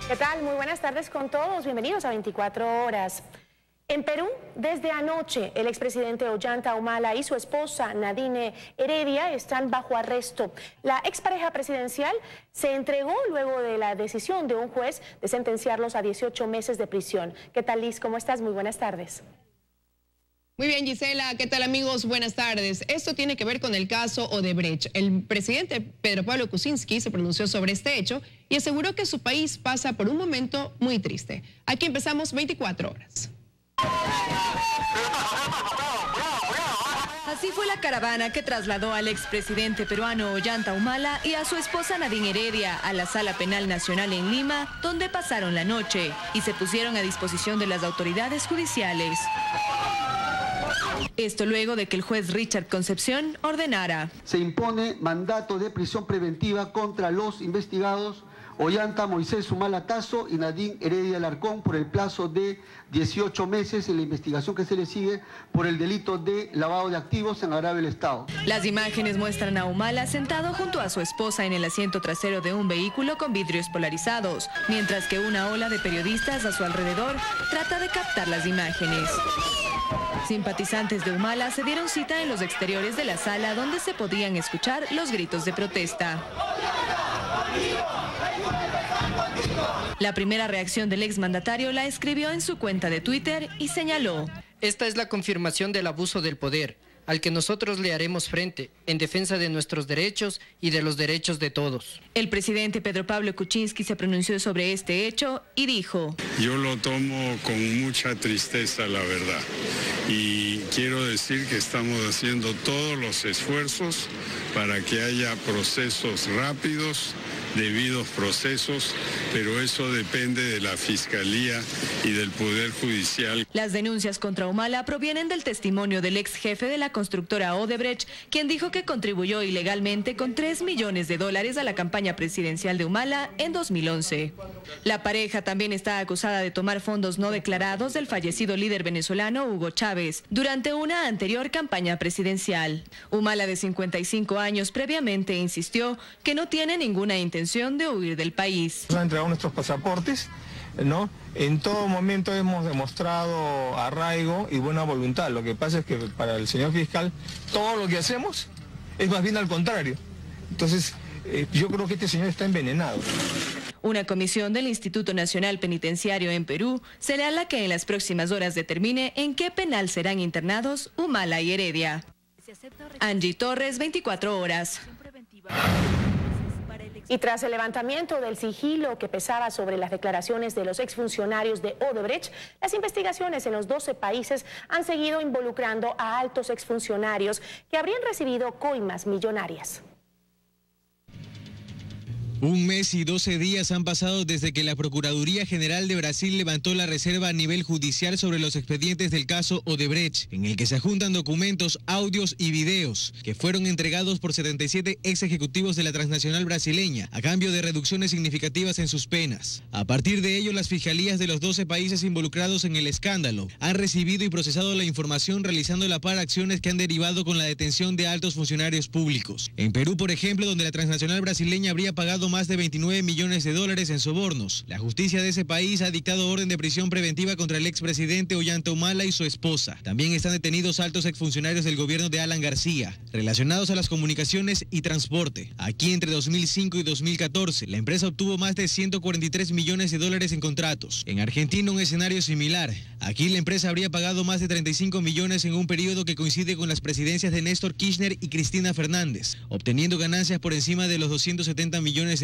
¿Qué tal? Muy buenas tardes con todos. Bienvenidos a 24 horas. En Perú, desde anoche, el expresidente Ollanta Humala y su esposa Nadine Heredia están bajo arresto. La expareja presidencial se entregó luego de la decisión de un juez de sentenciarlos a 18 meses de prisión. ¿Qué tal, Liz? ¿Cómo estás? Muy buenas tardes. Muy bien, Gisela. ¿Qué tal, amigos? Buenas tardes. Esto tiene que ver con el caso Odebrecht. El presidente Pedro Pablo Kuczynski se pronunció sobre este hecho y aseguró que su país pasa por un momento muy triste. Aquí empezamos 24 horas. Así fue la caravana que trasladó al expresidente peruano Ollanta Humala y a su esposa Nadine Heredia a la Sala Penal Nacional en Lima, donde pasaron la noche y se pusieron a disposición de las autoridades judiciales. Esto luego de que el juez Richard Concepción ordenara: se impone mandato de prisión preventiva contra los investigados Ollanta Moisés Humala Tasso y Nadine Heredia Alarcón por el plazo de 18 meses en la investigación que se le sigue por el delito de lavado de activos en agravio del Estado. Las imágenes muestran a Humala sentado junto a su esposa en el asiento trasero de un vehículo con vidrios polarizados, mientras que una ola de periodistas a su alrededor trata de captar las imágenes. Simpatizantes de Humala se dieron cita en los exteriores de la sala, donde se podían escuchar los gritos de protesta. La primera reacción del exmandatario la escribió en su cuenta de Twitter y señaló: esta es la confirmación del abuso del poder, al que nosotros le haremos frente, en defensa de nuestros derechos y de los derechos de todos. El presidente Pedro Pablo Kuczynski se pronunció sobre este hecho y dijo: yo lo tomo con mucha tristeza, la verdad, y quiero decir que estamos haciendo todos los esfuerzos para que haya procesos rápidos, debidos procesos, pero eso depende de la Fiscalía y del Poder Judicial. Las denuncias contra Humala provienen del testimonio del ex jefe de la constructora Odebrecht, quien dijo que contribuyó ilegalmente con $3 millones a la campaña presidencial de Humala en 2011. La pareja también está acusada de tomar fondos no declarados del fallecido líder venezolano Hugo Chávez durante una anterior campaña presidencial. Humala, de 55 años, previamente insistió que no tiene ninguna intención de huir del país. Nos han entregado nuestros pasaportes, ¿no? En todo momento hemos demostrado arraigo y buena voluntad. Lo que pasa es que para el señor fiscal todo lo que hacemos es más bien al contrario. Entonces, yo creo que este señor está envenenado. Una comisión del Instituto Nacional Penitenciario en Perú señala que en las próximas horas determine en qué penal serán internados Humala y Heredia. Angie Torres, 24 horas. Y tras el levantamiento del sigilo que pesaba sobre las declaraciones de los exfuncionarios de Odebrecht, las investigaciones en los 12 países han seguido involucrando a altos exfuncionarios que habrían recibido coimas millonarias. 1 mes y 12 días han pasado desde que la Procuraduría General de Brasil levantó la reserva a nivel judicial sobre los expedientes del caso Odebrecht, en el que se adjuntan documentos, audios y videos que fueron entregados por 77 ex ejecutivos de la transnacional brasileña a cambio de reducciones significativas en sus penas. A partir de ello, las fiscalías de los 12 países involucrados en el escándalo han recibido y procesado la información, realizando la par acciones que han derivado con la detención de altos funcionarios públicos. En Perú, por ejemplo, donde la transnacional brasileña habría pagado más de $29 millones en sobornos, la justicia de ese país ha dictado orden de prisión preventiva contra el expresidente Ollanta Humala y su esposa. También están detenidos altos exfuncionarios del gobierno de Alan García, relacionados a las comunicaciones y transporte. Aquí, entre 2005 y 2014, la empresa obtuvo más de $143 millones en contratos. En Argentina, un escenario similar. Aquí la empresa habría pagado más de 35 millones en un periodo que coincide con las presidencias de Néstor Kirchner y Cristina Fernández, obteniendo ganancias por encima de los $270 millones.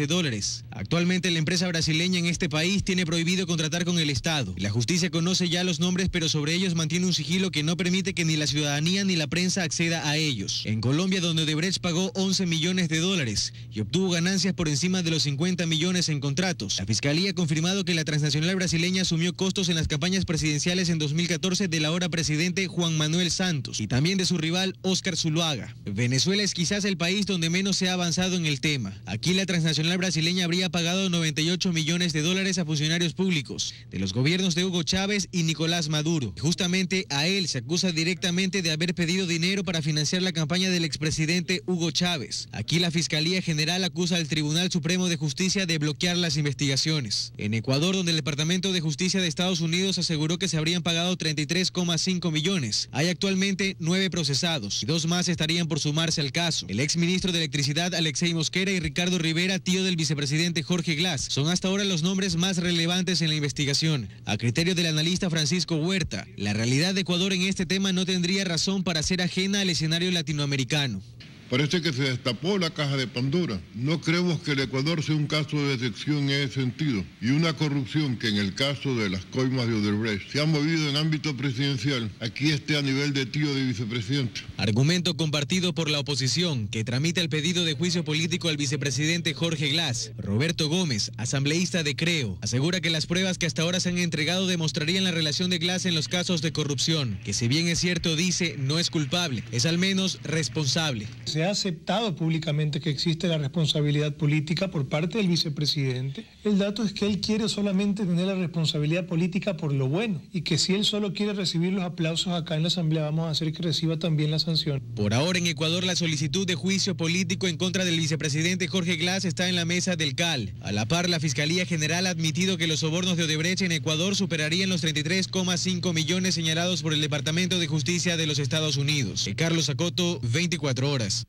Actualmente la empresa brasileña en este país tiene prohibido contratar con el Estado. La justicia conoce ya los nombres, pero sobre ellos mantiene un sigilo que no permite que ni la ciudadanía ni la prensa acceda a ellos. En Colombia, donde Odebrecht pagó $11 millones y obtuvo ganancias por encima de los 50 millones en contratos, la Fiscalía ha confirmado que la transnacional brasileña asumió costos en las campañas presidenciales en 2014 del ahora presidente Juan Manuel Santos y también de su rival Óscar Zuluaga. Venezuela es quizás el país donde menos se ha avanzado en el tema. Aquí la transnacional Nacional brasileña habría pagado 98 millones de dólares a funcionarios públicos de los gobiernos de Hugo Chávez y Nicolás Maduro. Justamente a él se acusa directamente de haber pedido dinero para financiar la campaña del expresidente Hugo Chávez. Aquí la Fiscalía General acusa al Tribunal Supremo de Justicia de bloquear las investigaciones. En Ecuador, donde el Departamento de Justicia de Estados Unidos aseguró que se habrían pagado 33,5 millones, hay actualmente 9 procesados y 2 más estarían por sumarse al caso. El exministro de Electricidad Alexei Mosquera y Ricardo Rivera, tío del vicepresidente Jorge Glass, son hasta ahora los nombres más relevantes en la investigación. A criterio del analista Francisco Huerta, la realidad de Ecuador en este tema no tendría razón para ser ajena al escenario latinoamericano. Parece que se destapó la caja de Pandora. No creemos que el Ecuador sea un caso de excepción en ese sentido. Y una corrupción que en el caso de las coimas de Odebrecht se ha movido en ámbito presidencial, aquí esté a nivel de tío de vicepresidente. Argumento compartido por la oposición, que tramita el pedido de juicio político al vicepresidente Jorge Glass. Roberto Gómez, asambleísta de Creo, asegura que las pruebas que hasta ahora se han entregado demostrarían la relación de Glass en los casos de corrupción, que si bien es cierto, dice, no es culpable, es al menos responsable. Se ha aceptado públicamente que existe la responsabilidad política por parte del vicepresidente. El dato es que él quiere solamente tener la responsabilidad política por lo bueno y que si él solo quiere recibir los aplausos acá en la Asamblea, vamos a hacer que reciba también la sanción. Por ahora en Ecuador la solicitud de juicio político en contra del vicepresidente Jorge Glass está en la mesa del CAL. A la par, la Fiscalía General ha admitido que los sobornos de Odebrecht en Ecuador superarían los 33,5 millones señalados por el Departamento de Justicia de los Estados Unidos. Carlos Acoto, 24 horas.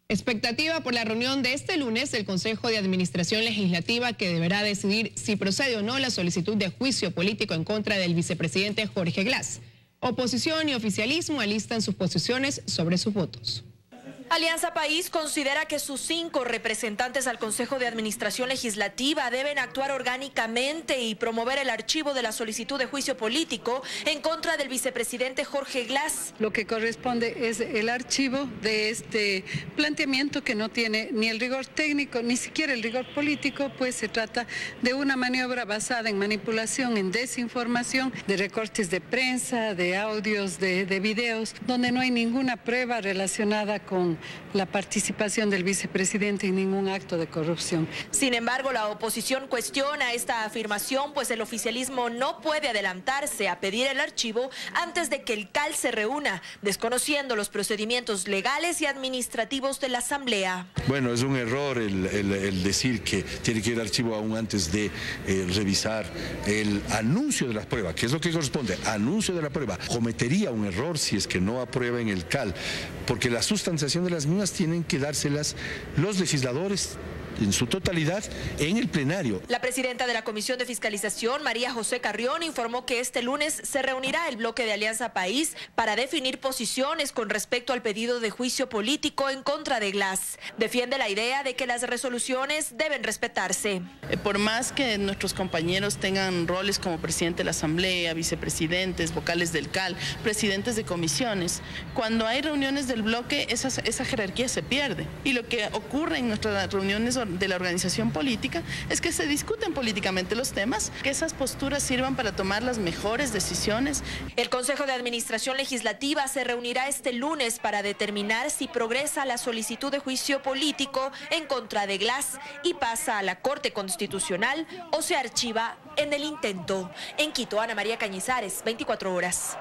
Expectativa por la reunión de este lunes del Consejo de Administración Legislativa, que deberá decidir si procede o no la solicitud de juicio político en contra del vicepresidente Jorge Glass. Oposición y oficialismo alistan sus posiciones sobre sus votos. Alianza País considera que sus 5 representantes al Consejo de Administración Legislativa deben actuar orgánicamente y promover el archivo de la solicitud de juicio político en contra del vicepresidente Jorge Glass. Lo que corresponde es el archivo de este planteamiento que no tiene ni el rigor técnico ni siquiera el rigor político, pues se trata de una maniobra basada en manipulación, en desinformación, de recortes de prensa, de audios, de videos, donde no hay ninguna prueba relacionada con la participación del vicepresidente en ningún acto de corrupción. Sin embargo, la oposición cuestiona esta afirmación, pues el oficialismo no puede adelantarse a pedir el archivo antes de que el CAL se reúna, desconociendo los procedimientos legales y administrativos de la Asamblea. Bueno, es un error el decir que tiene que ir al archivo aún antes de revisar el anuncio de las pruebas, que es lo que corresponde, anuncio de la prueba. Cometería un error si es que no aprueba en el CAL, porque la sustanciación de las mismas tienen que dárselas los legisladores en su totalidad en el plenario. La presidenta de la Comisión de Fiscalización, María José Carrión, informó que este lunes se reunirá el bloque de Alianza País para definir posiciones con respecto al pedido de juicio político en contra de Glass. Defiende la idea de que las resoluciones deben respetarse. Por más que nuestros compañeros tengan roles como presidente de la Asamblea, vicepresidentes, vocales del CAL, presidentes de comisiones, cuando hay reuniones del bloque, esa jerarquía se pierde. Y lo que ocurre en nuestras reuniones de la organización política es que se discuten políticamente los temas, que esas posturas sirvan para tomar las mejores decisiones. El Consejo de Administración Legislativa se reunirá este lunes para determinar si progresa la solicitud de juicio político en contra de Glass y pasa a la Corte Constitucional o se archiva en el intento. En Quito, Ana María Cañizares, 24 horas.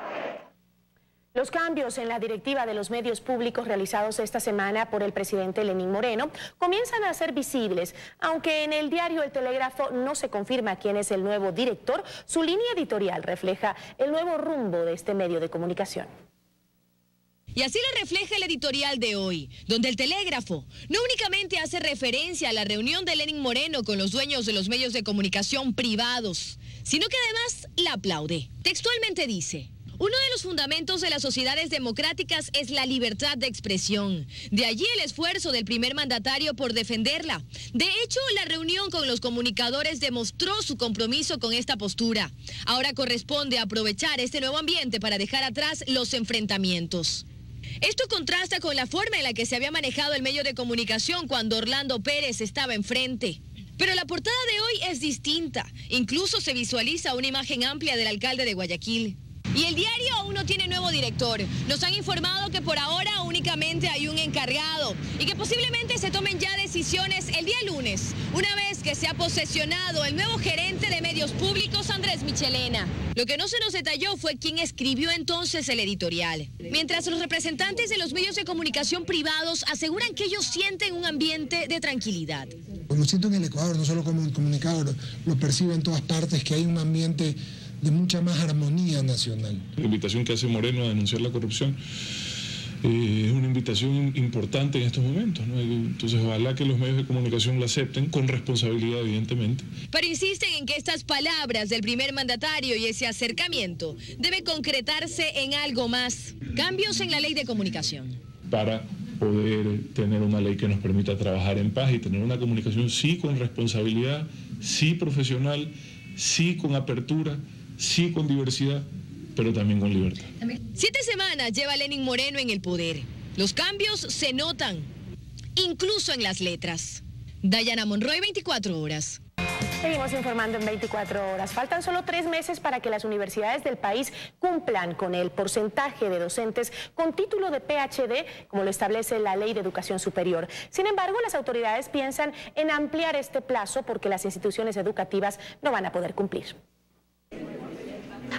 Los cambios en la directiva de los medios públicos realizados esta semana por el presidente Lenín Moreno comienzan a ser visibles. Aunque en el diario El Telégrafo no se confirma quién es el nuevo director, su línea editorial refleja el nuevo rumbo de este medio de comunicación. Y así lo refleja el editorial de hoy, donde El Telégrafo no únicamente hace referencia a la reunión de Lenín Moreno con los dueños de los medios de comunicación privados, sino que además la aplaude. Textualmente dice: uno de los fundamentos de las sociedades democráticas es la libertad de expresión. De allí el esfuerzo del primer mandatario por defenderla. De hecho, la reunión con los comunicadores demostró su compromiso con esta postura. Ahora corresponde aprovechar este nuevo ambiente para dejar atrás los enfrentamientos. Esto contrasta con la forma en la que se había manejado el medio de comunicación cuando Orlando Pérez estaba enfrente. Pero la portada de hoy es distinta. Incluso se visualiza una imagen amplia del alcalde de Guayaquil. Y el diario aún no tiene nuevo director. Nos han informado que por ahora únicamente hay un encargado y que posiblemente se tomen ya decisiones el día lunes, una vez que se ha posesionado el nuevo gerente de medios públicos, Andrés Michelena. Lo que no se nos detalló fue quién escribió entonces el editorial. Mientras los representantes de los medios de comunicación privados aseguran que ellos sienten un ambiente de tranquilidad. Lo siento en el Ecuador, no solo como comunicador, lo percibo en todas partes, que hay un ambiente de mucha más armonía nacional. La invitación que hace Moreno a denunciar la corrupción es una invitación importante en estos momentos, ¿no? Entonces ojalá que los medios de comunicación la acepten con responsabilidad, evidentemente. Pero insisten en que estas palabras del primer mandatario y ese acercamiento debe concretarse en algo más, cambios en la ley de comunicación. Para poder tener una ley que nos permita trabajar en paz y tener una comunicación sí con responsabilidad, sí profesional, sí con apertura, sí con diversidad, pero también con libertad. 7 semanas lleva Lenín Moreno en el poder. Los cambios se notan, incluso en las letras. Dayana Monroy, 24 horas. Seguimos informando en 24 horas. Faltan solo 3 meses para que las universidades del país cumplan con el porcentaje de docentes con título de PhD, como lo establece la Ley de Educación Superior. Sin embargo, las autoridades piensan en ampliar este plazo porque las instituciones educativas no van a poder cumplir.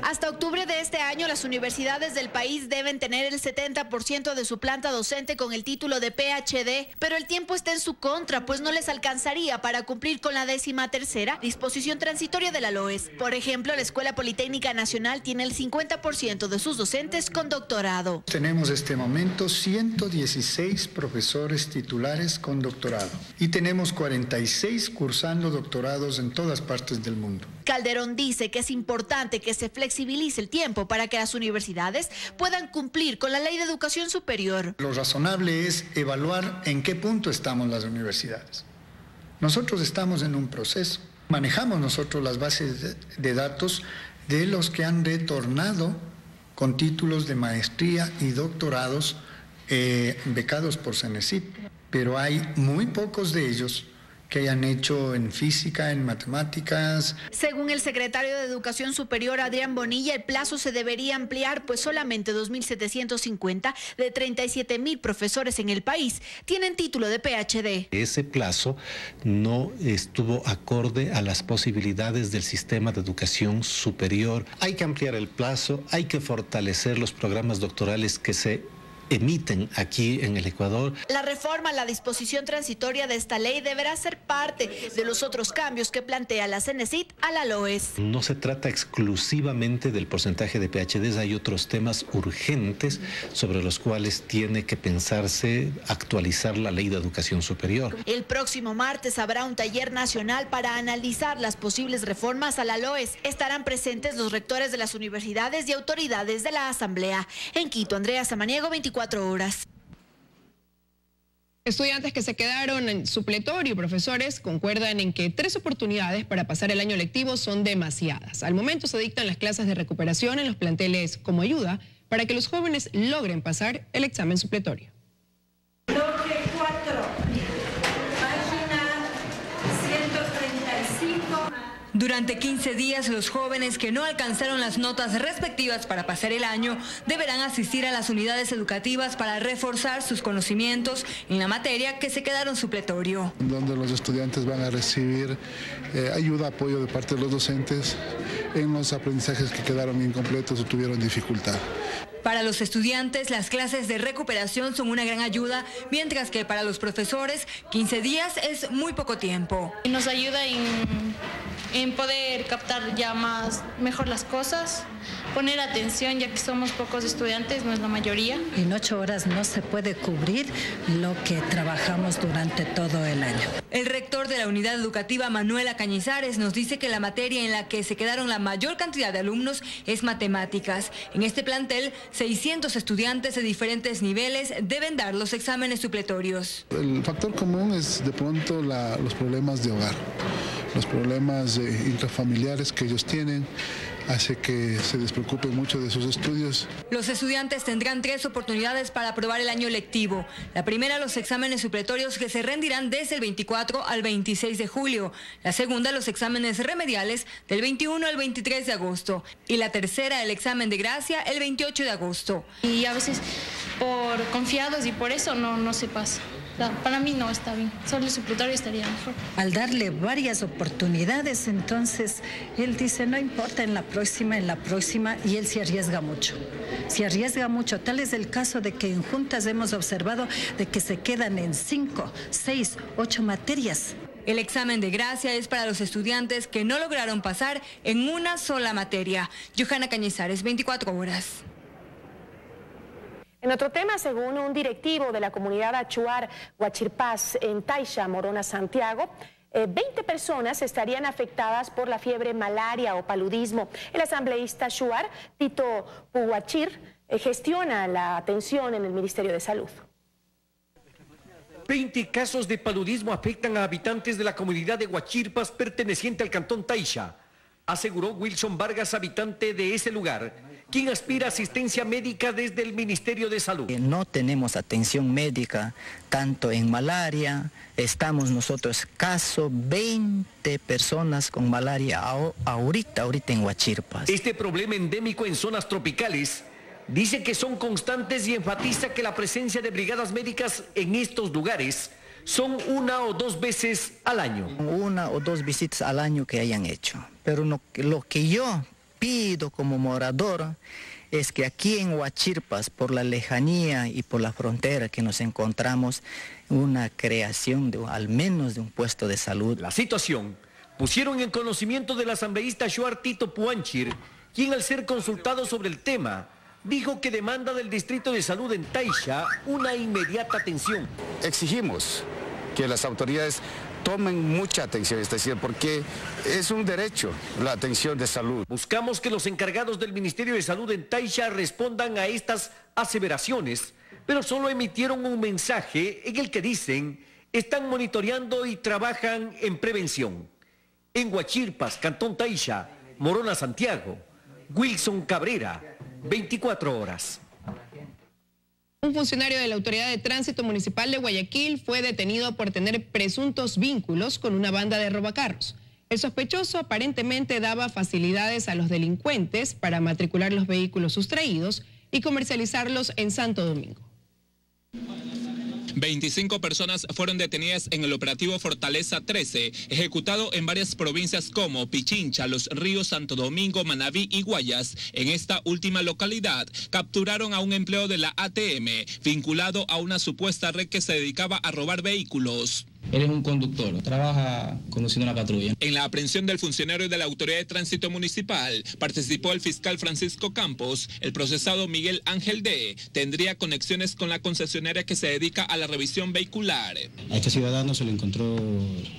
Hasta octubre de este año, las universidades del país deben tener el 70% de su planta docente con el título de PhD, pero el tiempo está en su contra, pues no les alcanzaría para cumplir con la 13ª disposición transitoria de la LOES. Por ejemplo, la Escuela Politécnica Nacional tiene el 50% de sus docentes con doctorado. Tenemos este momento 116 profesores titulares con doctorado y tenemos 46 cursando doctorados en todas partes del mundo. Calderón dice que es importante que se flexibilice el tiempo para que las universidades puedan cumplir con la Ley de Educación Superior. Lo razonable es evaluar en qué punto estamos las universidades. Nosotros estamos en un proceso. Manejamos nosotros las bases de datos de los que han retornado con títulos de maestría y doctorados becados por CENESID, pero hay muy pocos de ellos que hayan hecho en física, en matemáticas. Según el secretario de Educación Superior, Adrián Bonilla, el plazo se debería ampliar, pues solamente 2.750 de 37.000 profesores en el país tienen título de PhD. Ese plazo no estuvo acorde a las posibilidades del sistema de educación superior. Hay que ampliar el plazo, hay que fortalecer los programas doctorales que se emiten aquí en el Ecuador. La reforma a la disposición transitoria de esta ley deberá ser parte de los otros cambios que plantea la CENESID a la LOES. No se trata exclusivamente del porcentaje de PhDs, hay otros temas urgentes sobre los cuales tiene que pensarse actualizar la Ley de Educación Superior. El próximo martes habrá un taller nacional para analizar las posibles reformas a la LOES. Estarán presentes los rectores de las universidades y autoridades de la Asamblea. En Quito, Andrea Samaniego, 24 horas. Estudiantes que se quedaron en supletorio y profesores concuerdan en que 3 oportunidades para pasar el año lectivo son demasiadas. Al momento se dictan las clases de recuperación en los planteles como ayuda para que los jóvenes logren pasar el examen supletorio. Durante 15 días, los jóvenes que no alcanzaron las notas respectivas para pasar el año deberán asistir a las unidades educativas para reforzar sus conocimientos en la materia que se quedaron supletorio. Donde los estudiantes van a recibir ayuda, apoyo de parte de los docentes en los aprendizajes que quedaron incompletos o tuvieron dificultad. Para los estudiantes, las clases de recuperación son una gran ayuda, mientras que para los profesores, 15 días es muy poco tiempo. Nos ayuda en poder captar ya mejor las cosas, poner atención, ya que somos pocos estudiantes, no es la mayoría. En 8 horas no se puede cubrir lo que trabajamos durante todo el año. El rector de la unidad educativa, Manuela Cañizares, nos dice que la materia en la que se quedaron la mayor cantidad de alumnos es matemáticas. En este plantel, 600 estudiantes de diferentes niveles deben dar los exámenes supletorios. El factor común es de pronto los problemas de hogar, los problemas intrafamiliares que ellos tienen, hace que se despreocupen mucho de sus estudios. Los estudiantes tendrán 3 oportunidades para aprobar el año lectivo. La primera, los exámenes supletorios que se rendirán desde el 24 al 26 de julio. La segunda, los exámenes remediales del 21 al 23 de agosto. Y la tercera, el examen de gracia, el 28 de agosto. Y a veces por confiados y por eso no se pasa. Para mí no está bien, solo el supletorio estaría mejor. Al darle varias oportunidades, entonces él dice, no importa, en la próxima, y él se arriesga mucho. Tal es el caso de que en juntas hemos observado de que se quedan en 5, 6, 8 materias. El examen de gracia es para los estudiantes que no lograron pasar en una sola materia. Johanna Cañizares, 24 horas. En otro tema, según un directivo de la comunidad Achuar Huachirpás en Taisha, Morona, Santiago, 20 personas estarían afectadas por la fiebre malaria o paludismo. El asambleísta Achuar, Tito Puguachir, gestiona la atención en el Ministerio de Salud. 20 casos de paludismo afectan a habitantes de la comunidad de Huachirpás perteneciente al cantón Taisha, aseguró Wilson Vargas, habitante de ese lugar, quien aspira a asistencia médica desde el Ministerio de Salud. No tenemos atención médica tanto en malaria, estamos nosotros caso 20 personas con malaria ahorita en Huachirpás. Este problema endémico en zonas tropicales dice que son constantes y enfatiza que la presencia de brigadas médicas en estos lugares son 1 o 2 veces al año. 1 o 2 visitas al año que hayan hecho. Pero lo que yo pido como morador es que aquí en Huachirpás, por la lejanía y por la frontera que nos encontramos, una creación al menos de un puesto de salud. La situación pusieron en conocimiento del asambleísta Achuar Tito Puguachir, quien al ser consultado sobre el tema, dijo que demanda del Distrito de Salud en Taisha una inmediata atención. Exigimos que las autoridades tomen mucha atención, es decir, porque es un derecho la atención de salud. Buscamos que los encargados del Ministerio de Salud en Taisha respondan a estas aseveraciones, pero solo emitieron un mensaje en el que dicen están monitoreando y trabajan en prevención. En Huachirpás, Cantón Taisha, Morona, Santiago, Wilson Cabrera, 24 horas. Un funcionario de la Autoridad de Tránsito Municipal de Guayaquil fue detenido por tener presuntos vínculos con una banda de robacarros. El sospechoso aparentemente daba facilidades a los delincuentes para matricular los vehículos sustraídos y comercializarlos en Santo Domingo. 25 personas fueron detenidas en el operativo Fortaleza 13, ejecutado en varias provincias como Pichincha, Los Ríos, Santo Domingo, Manabí y Guayas. En esta última localidad capturaron a un empleado de la ATM vinculado a una supuesta red que se dedicaba a robar vehículos. Él es un conductor, trabaja conduciendo una patrulla. En la aprehensión del funcionario de la Autoridad de Tránsito Municipal participó el fiscal Francisco Campos. El procesado Miguel Ángel D. tendría conexiones con la concesionaria que se dedica a la revisión vehicular. A este ciudadano se le encontró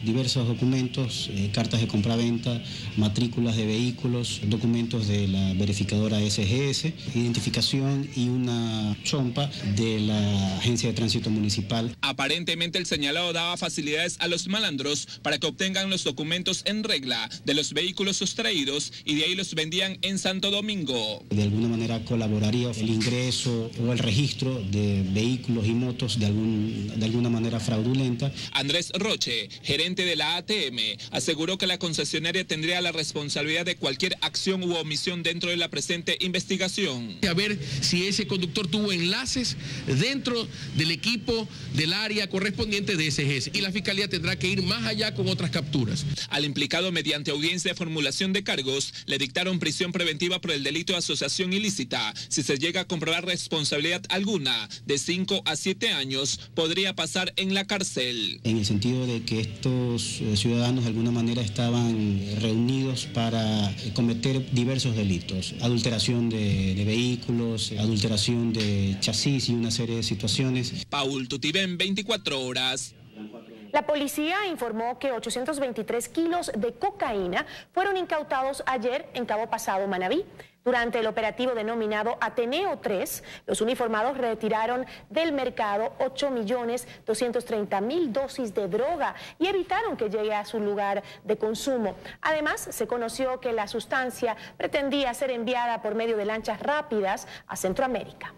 diversos documentos, cartas de compraventa, matrículas de vehículos, documentos de la verificadora SGS, identificación y una chompa de la Agencia de Tránsito Municipal. Aparentemente el señalado daba facilidades a los malandros para que obtengan los documentos en regla de los vehículos sustraídos y de ahí los vendían en Santo Domingo. De alguna manera colaboraría el ingreso o el registro de vehículos y motos de alguna manera fraudulenta. Andrés Roche, gerente de la ATM, aseguró que la concesionaria tendría la responsabilidad de cualquier acción u omisión dentro de la presente investigación. A ver si ese conductor tuvo enlaces dentro del equipo del área correspondiente de SGS. Y la Fiscalía tendrá que ir más allá con otras capturas. Al implicado, mediante audiencia de formulación de cargos, le dictaron prisión preventiva por el delito de asociación ilícita. Si se llega a comprobar responsabilidad alguna, de 5 a 7 años, podría pasar en la cárcel. En el sentido de que estos ciudadanos de alguna manera estaban reunidos para cometer diversos delitos. Adulteración de vehículos, adulteración de chasis y una serie de situaciones. Paul Tutibén, 24 horas. La policía informó que 823 kilos de cocaína fueron incautados ayer en Cabo Pasado, Manabí. Durante el operativo denominado Ateneo 3, los uniformados retiraron del mercado 8.230.000 dosis de droga y evitaron que llegue a su lugar de consumo. Además, se conoció que la sustancia pretendía ser enviada por medio de lanchas rápidas a Centroamérica.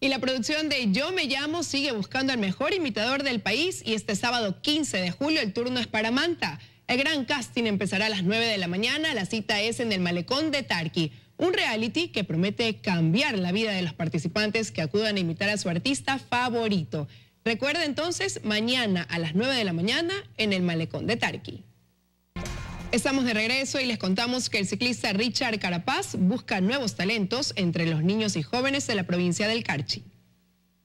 Y la producción de Yo Me Llamo sigue buscando al mejor imitador del país y este sábado 15 de julio el turno es para Manta. El gran casting empezará a las 9 de la mañana, la cita es en el Malecón de Tarqui. Un reality que promete cambiar la vida de los participantes que acudan a imitar a su artista favorito. Recuerda entonces, mañana a las 9 de la mañana en el Malecón de Tarqui. Estamos de regreso y les contamos que el ciclista Richard Carapaz busca nuevos talentos entre los niños y jóvenes de la provincia del Carchi.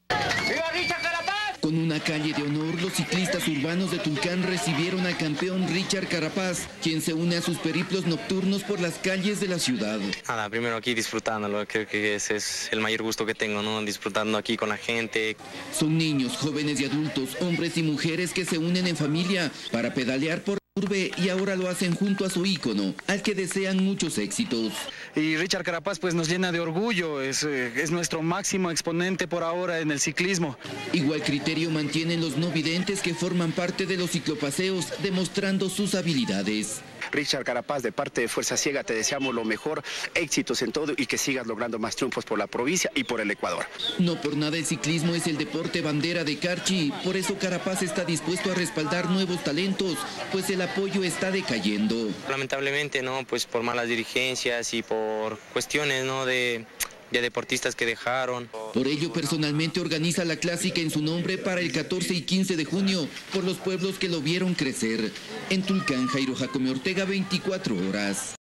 ¡Viva Richard Carapaz! Con una calle de honor, los ciclistas urbanos de Tulcán recibieron al campeón Richard Carapaz, quien se une a sus periplos nocturnos por las calles de la ciudad. Nada, primero aquí disfrutándolo, creo que ese es el mayor gusto que tengo, ¿no? Disfrutando aquí con la gente. Son niños, jóvenes y adultos, hombres y mujeres que se unen en familia para pedalear por urbe y ahora lo hacen junto a su ícono, al que desean muchos éxitos. Y Richard Carapaz pues nos llena de orgullo, es nuestro máximo exponente por ahora en el ciclismo. Igual criterio mantienen los no videntes que forman parte de los ciclopaseos, demostrando sus habilidades. Richard Carapaz, de parte de Fuerza Ciega, te deseamos lo mejor, éxitos en todo y que sigas logrando más triunfos por la provincia y por el Ecuador. No por nada el ciclismo es el deporte bandera de Carchi, por eso Carapaz está dispuesto a respaldar nuevos talentos, pues el apoyo está decayendo. Lamentablemente, ¿no? Pues por malas dirigencias y por cuestiones, ¿no? de deportistas que dejaron. Por ello, personalmente organiza la clásica en su nombre para el 14 y 15 de junio, por los pueblos que lo vieron crecer. En Tulcán, Jairo Jacome Ortega, 24 horas.